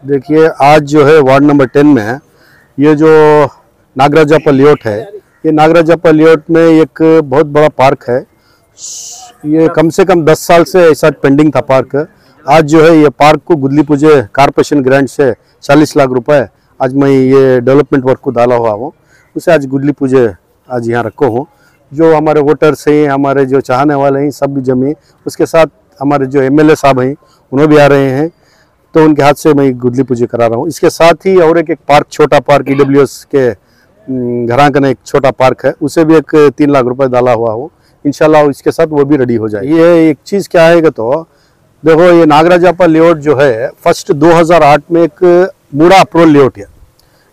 देखिए आज जो है वार्ड नंबर 10 में ये जो नागराजापा लेआउट है, ये नागराजापा लेआउट में एक बहुत बड़ा पार्क है। ये कम से कम 10 साल से ऐसा पेंडिंग था पार्क। आज जो है ये पार्क को गुदली पूजे कारपोरेशन ग्रांट से 40 लाख रुपए आज मैं ये डेवलपमेंट वर्क को डाला हुआ हूँ। उसे आज गुदली पूजे आज यहाँ रखो हूँ। जो हमारे वोटर्स हैं, हमारे जो चाहने वाले हैं, सब जमे, उसके साथ हमारे जो एमएलए साहब हैं उन्हें भी आ रहे हैं, तो उनके हाथ से मैं गुदली पूजा करा रहा हूँ। इसके साथ ही और एक पार्क, छोटा पार्क ईडब्ल्यूएस के घरांकन एक छोटा पार्क है, उसे भी एक 3 लाख रुपए डाला हुआ हूँ। इंशाल्लाह इसके साथ वो भी रेडी हो जाए। ये एक चीज़ क्या है तो देखो, ये नागराजापा लेआउट जो है फर्स्ट 2008 में एक मूड़ा अप्रोल लेआउट है।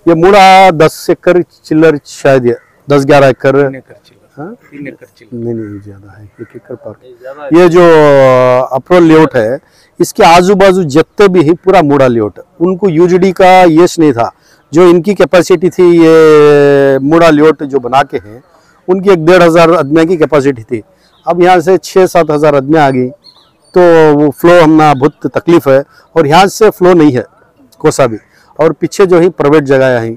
ये मूड़ा 10 एकड़ चिल्लर शायद है, 10-11 एकड़, हाँ 3 एकड़ नहीं ज़्यादा है, 1 एकड़ पार्क। ये जो अप्रोल लेआउट है इसके आजू बाजू जितने भी है पूरा मूड़ा लेआउट, उनको यूजीडी का यश नहीं था। जो इनकी कैपेसिटी थी ये मूड़ा लेआउट जो बना के हैं, उनकी 1,500 आदमी की कैपेसिटी थी। अब यहाँ से 6-7 हज़ार आदमी आ गई तो वो फ्लो हमना बहुत तकलीफ है, और यहाँ से फ्लो नहीं है कोसा भी, और पीछे जो है प्राइवेट जगह है,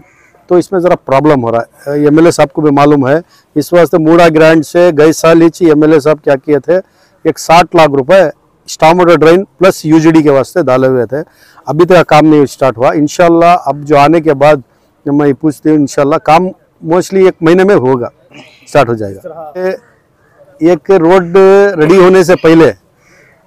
तो इसमें ज़रा प्रॉब्लम हो रहा है। एमएलए साहब को भी मालूम है, इस वास्ते मूड़ा ग्रांट से गए साल ही एमएलए साहब क्या किए थे, एक 60 लाख रुपए storm water drain plus UGD के वास्ते डाले हुए थे। अभी तक काम नहीं स्टार्ट हुआ। इंशाल्लाह अब जो आने के बाद मैं पूछती हूँ, इंशाल्लाह काम मोस्टली 1 महीने में होगा, स्टार्ट हो जाएगा। एक रोड रेडी होने से पहले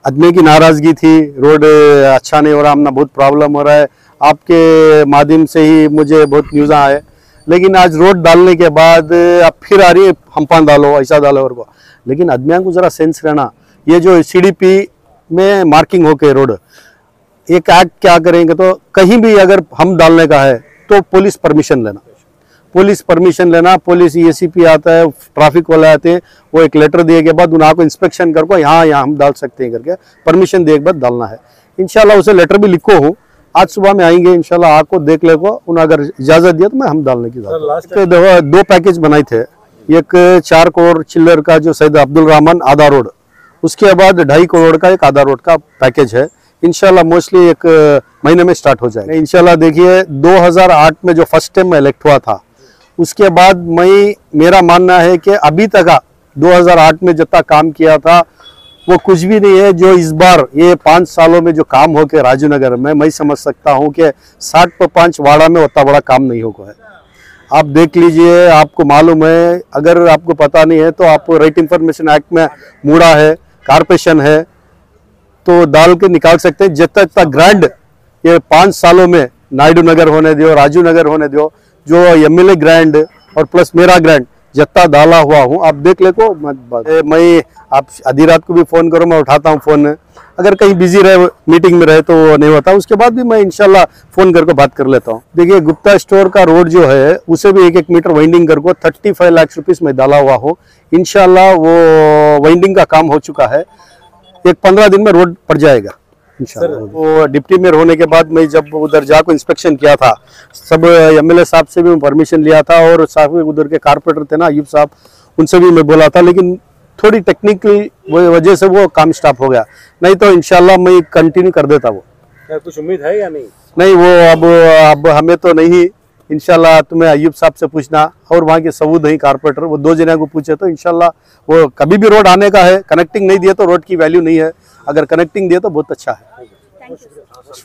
आदमी की नाराजगी थी, रोड अच्छा नहीं हो रहा, हमने बहुत प्रॉब्लम हो रहा है। आपके माध्यम से ही मुझे बहुत न्यूज़ आए, लेकिन आज रोड डालने के बाद अब फिर आ रही है, हम्पान डालो, ऐसा डालो और को। लेकिन आदमियों को ज़रा सेंस रहना, ये जो सीडीपी में मार्किंग होके रोड, एक एक्ट क्या करेंगे तो कहीं भी अगर हम डालने का है तो पुलिस परमिशन लेना, पुलिस एसीपी आता है, ट्रैफिक वाले आते हैं, वो एक लेटर दिए के बाद उन आपको इंस्पेक्शन करको यहाँ हम डाल सकते हैं करके परमिशन दिए के बाद डालना है। इंशाल्लाह उसे लेटर भी लिखो हूँ, आज सुबह में आएंगे इंशाल्लाह, आपको देख ले को उन्हें अगर इजाज़त दिया तो मैं हम डालने की देखो 2 पैकेज बनाए थे। एक 4 करोड़ चिल्लर का जो सैयद अब्दुल रहमान आधा रोड, उसके बाद 2.5 करोड़ का एक आधा रोड का पैकेज है। इंशाल्लाह मोस्टली 1 महीने में स्टार्ट हो जाएगा इंशाल्लाह। देखिए 2008 में जो फर्स्ट टाइम मैं इलेक्ट हुआ था, उसके बाद मेरा मानना है कि अभी तक 2008 में जितना काम किया था वो कुछ भी नहीं है। जो इस बार ये 5 सालों में जो काम हो के राजू नगर में, मैं समझ सकता हूँ कि 60-5 वाड़ा में उतना बड़ा काम नहीं होगा है। आप देख लीजिए, आपको मालूम है, अगर आपको पता नहीं है तो आप राइट इंफॉर्मेशन एक्ट में मूड़ा है, कारपोरेशन है, तो डाल के निकाल सकते हैं। जितना ग्रांड ये 5 सालों में नायडू नगर होने दो, राजू नगर होने दो, जो एमएलए ग्रांड और प्लस मेरा ग्रांड जितना डाला हुआ हूँ, आप देख ले को। मैं आप आधी रात को भी फ़ोन करो, मैं उठाता हूँ फ़ोन। अगर कहीं बिजी रहे, मीटिंग में रहे तो वो नहीं होता, उसके बाद भी मैं इंशाल्लाह फ़ोन करके बात कर लेता हूँ। देखिए गुप्ता स्टोर का रोड जो है उसे भी 1-1 मीटर वाइंडिंग करके 35 लाख रुपीस में डाला हुआ हूँ। इंशाल्लाह वो वाइंडिंग का काम हो चुका है, एक 15 दिन में रोड पड़ जाएगा इंशाल्लाह। वो डिप्टी मेयर होने के बाद मैं जब उधर जाकर इंस्पेक्शन किया था, सब एमएलए साहब से भी परमिशन लिया था, और साहब उधर के कारपोरेटर थे ना अयूब साहब, उनसे भी मैं बोला था, लेकिन थोड़ी टेक्निकल वजह से वो काम स्टॉप हो गया। नहीं तो इंशाल्लाह मैं कंटिन्यू कर देता। वो कुछ उम्मीद है या नहीं? नहीं, वो अब हमें तो नहीं। इंशाल्लाह तुम्हें अयूब साहब से पूछना, और वहाँ के सऊद है कारपोरेटर, वो 2 जने को पूछे तो इंशाल्लाह वो कभी भी रोड आने का है। कनेक्टिंग नहीं दिए तो रोड की वैल्यू नहीं है, अगर कनेक्टिंग दिए तो बहुत अच्छा है।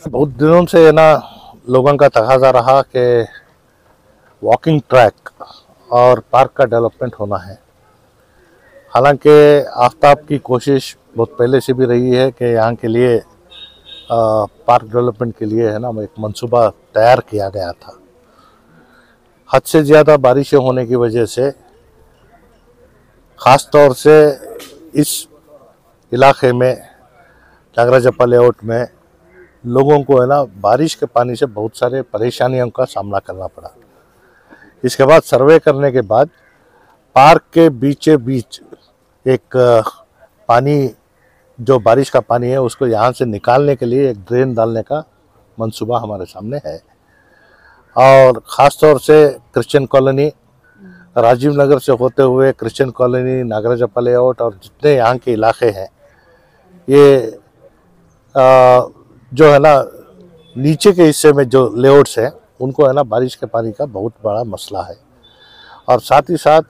बहुत दिनों से है ना, लोगों का तकाजा रहा कि वॉकिंग ट्रैक और पार्क का डेवलपमेंट होना है। हालांकि आफ्ताब की कोशिश बहुत पहले से भी रही है कि यहाँ के लिए पार्क डेवलपमेंट के लिए है ना एक मंसूबा तैयार किया गया था। हद से ज़्यादा बारिशें होने की वजह से, ख़ास तौर से इस इलाके में नागराजापा लेआउट में लोगों को है ना बारिश के पानी से बहुत सारे परेशानियों का सामना करना पड़ा। इसके बाद सर्वे करने के बाद पार्क के बीचे बीच एक पानी, जो बारिश का पानी है, उसको यहाँ से निकालने के लिए एक ड्रेन डालने का मंसूबा हमारे सामने है। और ख़ास तौर से क्रिश्चियन कॉलोनी, राजीव नगर से होते हुए क्रिश्चियन कॉलोनी, नागराजापा लेआउट और जितने यहाँ के इलाके हैं, ये जो है ना नीचे के हिस्से में जो लेआउट्स हैं उनको है ना बारिश के पानी का बहुत बड़ा मसला है। और साथ ही साथ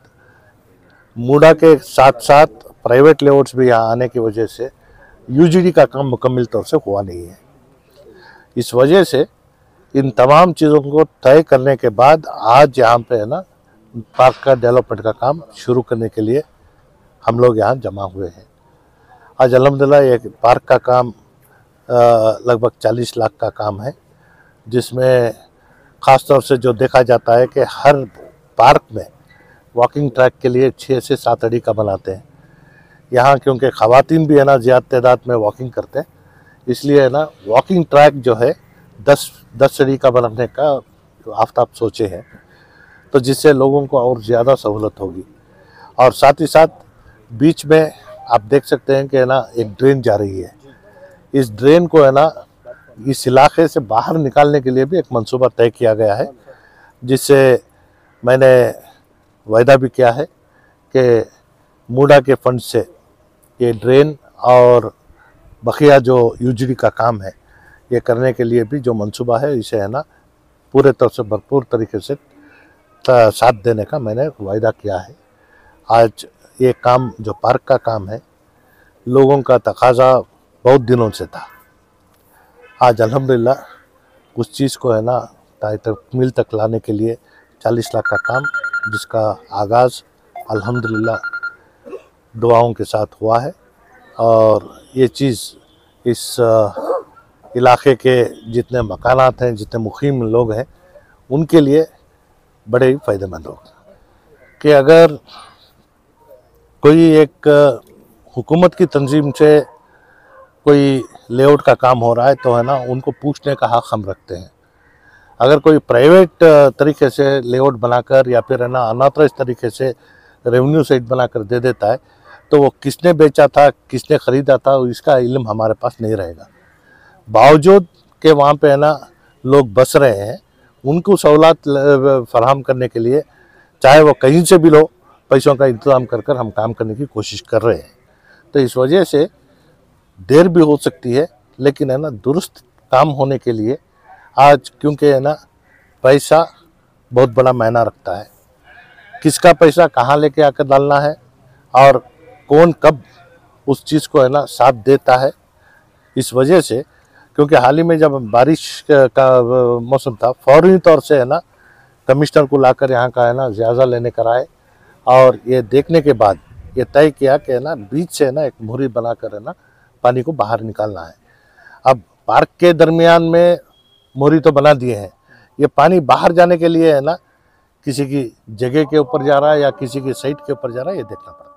मूडा के साथ साथ प्राइवेट लेआउट्स भी यहाँ आने की वजह से यूजीडी का काम मुकम्मल तौर से हुआ नहीं है। इस वजह से इन तमाम चीज़ों को तय करने के बाद आज यहाँ पे है ना पार्क का डेवलपमेंट का काम शुरू करने के लिए हम लोग यहाँ जमा हुए हैं। आज अल्हम्दुलिल्लाह ये पार्क का काम लगभग 40 लाख का काम है, जिसमें ख़ास तौर से जो देखा जाता है कि हर पार्क में वॉकिंग ट्रैक के लिए 6 से 7 अड़ी का बनाते हैं। यहाँ क्योंकि ख़वातीन भी है ना ज़्यादा तादाद में वॉकिंग करते हैं, इसलिए है ना वॉकिंग ट्रैक जो है 10 अड़ी का बनाने का आफ्ताब सोचे हैं, तो जिससे लोगों को और ज़्यादा सहूलत होगी। और साथ ही साथ बीच में आप देख सकते हैं कि है ना एक ड्रेन जा रही है। इस ड्रेन को है ना इस इलाके से बाहर निकालने के लिए भी एक मंसूबा तय किया गया है, जिससे मैंने वायदा भी किया है कि मूडा के फंड से ये ड्रेन और बकिया जो यूजीडी का काम है ये करने के लिए भी जो मंसूबा है इसे है ना पूरे तौर से भरपूर तरीके से साथ देने का मैंने वायदा किया है। आज ये काम जो पार्क का काम है लोगों का तकाजा बहुत दिनों से था। आज अल्हम्दुलिल्लाह उस चीज़ को है ना तकमील तक लाने के लिए 40 लाख का काम, जिसका आगाज़ अल्हम्दुलिल्लाह दुआओं के साथ हुआ है। और ये चीज़ इस इलाके के जितने मकानात हैं, जितने मुकीम लोग हैं, उनके लिए बड़े ही फ़ायदेमंद होगा कि अगर कोई एक हुकूमत की तंजीम से कोई लेआउट का काम हो रहा है तो है ना उनको पूछने का हक़ हम रखते हैं। अगर कोई प्राइवेट तरीके से लेआउट बनाकर या फिर है ना अनऑथराइज तरीके से रेवेन्यू साइट बनाकर दे देता है तो वो किसने बेचा था, किसने ख़रीदा था, इसका इल्म हमारे पास नहीं रहेगा। बावजूद के वहाँ पे है ना लोग बस रहे हैं, उनको सहूलत फराहम करने के लिए चाहे वो कहीं से भी लो पैसों का इंतज़ाम कर हम काम करने की कोशिश कर रहे हैं। तो इस वजह से देर भी हो सकती है, लेकिन है ना दुरुस्त काम होने के लिए आज क्योंकि है ना पैसा बहुत बड़ा मायना रखता है। किसका पैसा कहाँ लेके आकर डालना है और कौन कब उस चीज़ को है ना साथ देता है। इस वजह से क्योंकि हाल ही में जब बारिश का मौसम था, फौरी तौर से है ना कमिश्नर को लाकर यहाँ का है ना जायज़ा लेने कर आए और ये देखने के बाद ये तय किया कि है ना बीच से है ना एक मोहरी बनाकर है ना पानी को बाहर निकालना है। अब पार्क के दरमियान में मोहरी तो बना दिए हैं, ये पानी बाहर जाने के लिए है ना किसी की जगह के ऊपर जा रहा है या किसी की साइट के ऊपर जा रहा है, ये देखना पड़ता है।